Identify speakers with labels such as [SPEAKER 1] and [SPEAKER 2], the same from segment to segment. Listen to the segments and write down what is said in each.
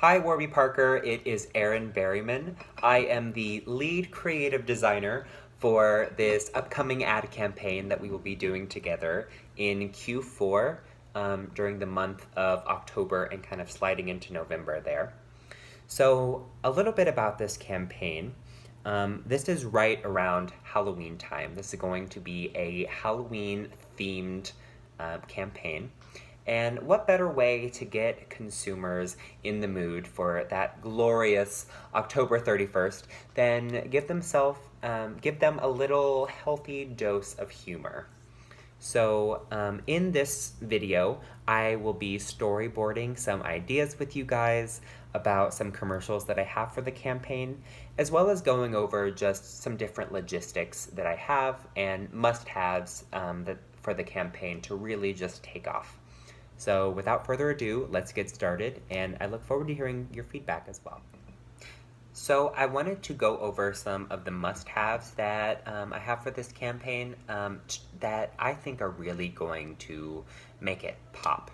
[SPEAKER 1] Hi, Warby Parker. It is Aaron Berryman. I am the lead creative designer for this upcoming ad campaign that we will be doing together in Q4 during the month of October and kind of sliding into November there. So, a little bit about this campaign. This is right around Halloween time. This is going to be a Halloween themed campaign. And what better way to get consumers in the mood for that glorious October 31st than give them a little healthy dose of humor. So in this video, I will be storyboarding some ideas with you guys about some commercials that I have for the campaign, as well as going over just some different logistics that I have and must-haves for the campaign to really just take off. So without further ado, let's get started, and I look forward to hearing your feedback as well. So I wanted to go over some of the must-haves that I have for this campaign that I think are really going to make it pop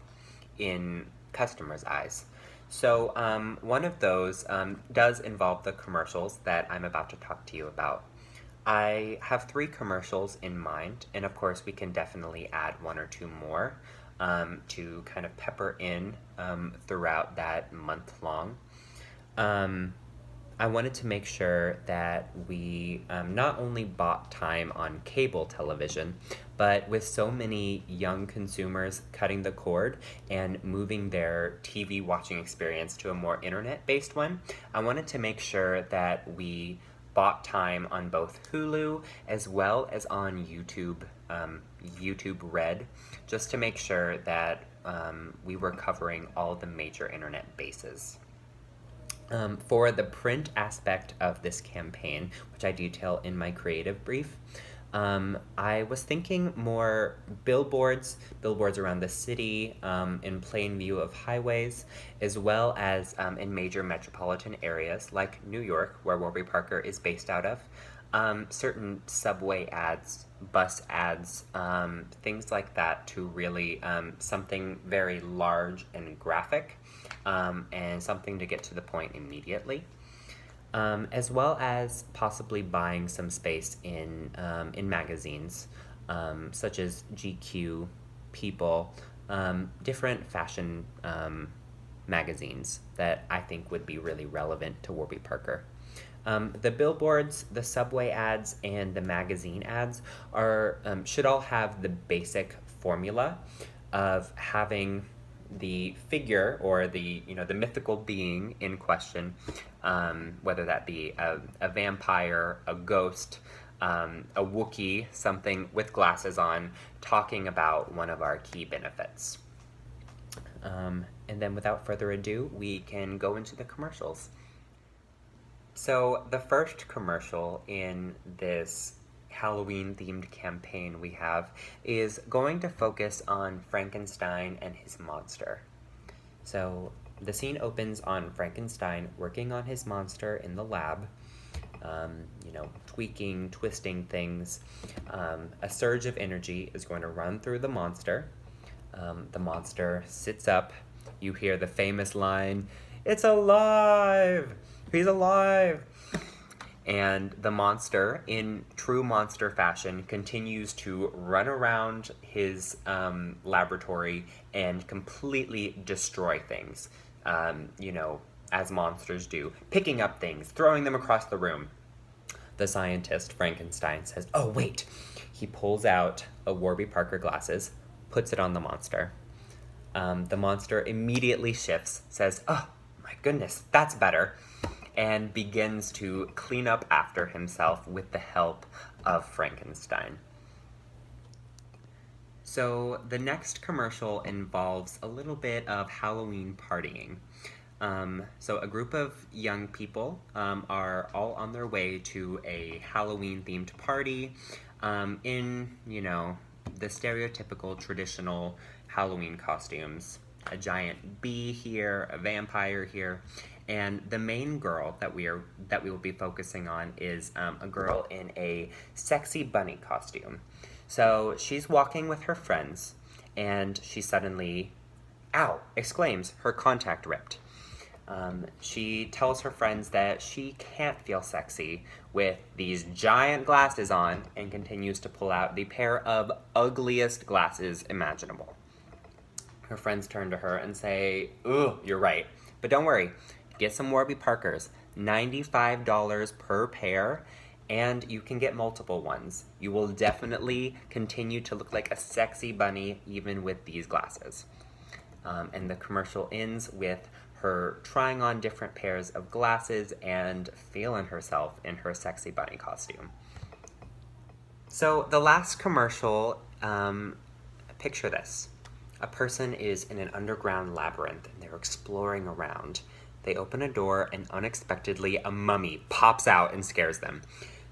[SPEAKER 1] in customers' eyes. So one of those does involve the commercials that I'm about to talk to you about. I have 3 commercials in mind, and of course we can definitely add 1 or 2 more to kind of pepper in throughout that month long. I wanted to make sure that we not only bought time on cable television, but with so many young consumers cutting the cord and moving their TV watching experience to a more internet-based one, I wanted to make sure that we bought time on both Hulu as well as on YouTube, YouTube Red, just to make sure that we were covering all the major internet bases. For the print aspect of this campaign, which I detail in my creative brief, I was thinking more billboards around the city, in plain view of highways, as well as in major metropolitan areas like New York, where Warby Parker is based out of. Certain subway ads, bus ads, things like that to really something very large and graphic, and something to get to the point immediately. As well as possibly buying some space in magazines, such as GQ, People, different fashion magazines that I think would be really relevant to Warby Parker. The billboards, the subway ads, and the magazine ads should all have the basic formula of having the figure or the mythical being in question, whether that be a vampire, a ghost, a Wookiee, something with glasses on, talking about one of our key benefits. And then without further ado, we can go into the commercials. So the first commercial in this Halloween-themed campaign we have is going to focus on Frankenstein and his monster. So the scene opens on Frankenstein working on his monster in the lab, tweaking, twisting things. A surge of energy is going to run through the monster. The monster sits up. You hear the famous line, "It's alive! He's alive!" And the monster, in true monster fashion, continues to run around his laboratory and completely destroy things, as monsters do, picking up things, throwing them across the room. The scientist, Frankenstein, says, "Oh, wait." He pulls out a Warby Parker glasses, puts it on the monster. The monster immediately shifts, says, "Oh, my goodness, that's better," and begins to clean up after himself with the help of Frankenstein. So the next commercial involves a little bit of Halloween partying. So a group of young people are all on their way to a Halloween-themed party in, the stereotypical traditional Halloween costumes. A giant bee here, a vampire here, and the main girl that we will be focusing on is a girl in a sexy bunny costume. So she's walking with her friends, and she suddenly, "Ow!" exclaims, her contact ripped. She tells her friends that she can't feel sexy with these giant glasses on and continues to pull out the pair of ugliest glasses imaginable. Her friends turn to her and say, "Ooh, you're right. But don't worry, get some Warby Parkers, $95 per pair, and you can get multiple ones. You will definitely continue to look like a sexy bunny even with these glasses." And the commercial ends with her trying on different pairs of glasses and feeling herself in her sexy bunny costume. So the last commercial, picture this. A person is in an underground labyrinth and they're exploring around. They open a door and unexpectedly a mummy pops out and scares them.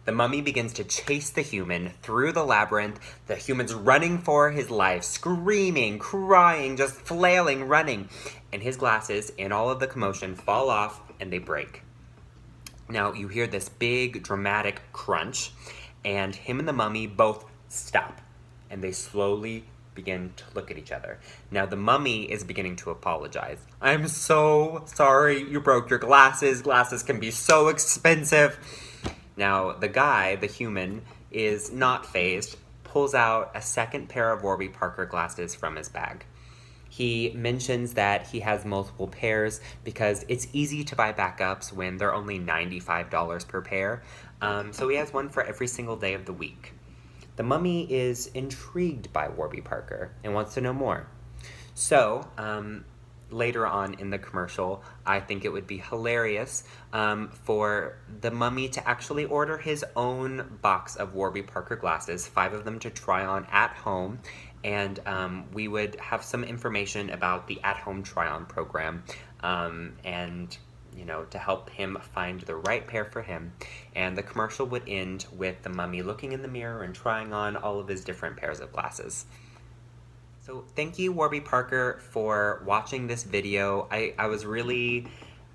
[SPEAKER 1] The mummy begins to chase the human through the labyrinth. The human's running for his life, screaming, crying, just flailing, running. And his glasses, in all of the commotion, fall off and they break. Now you hear this big dramatic crunch, and him and the mummy both stop. And they slowly begin to look at each other. Now the mummy is beginning to apologize. "I'm so sorry you broke your glasses. Glasses can be so expensive." Now the guy, the human, is not fazed, pulls out a second pair of Warby Parker glasses from his bag. He mentions that he has multiple pairs because it's easy to buy backups when they're only $95 per pair. So he has one for every single day of the week. The mummy is intrigued by Warby Parker and wants to know more. So, later on in the commercial, I think it would be hilarious for the mummy to actually order his own box of Warby Parker glasses, 5 of them to try on at home, and we would have some information about the at-home try-on program, and to help him find the right pair for him. And the commercial would end with the mummy looking in the mirror and trying on all of his different pairs of glasses. So thank you, Warby Parker, for watching this video. I was really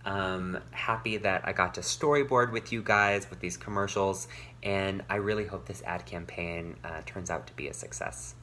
[SPEAKER 1] happy that I got to storyboard with you guys with these commercials, and I really hope this ad campaign turns out to be a success.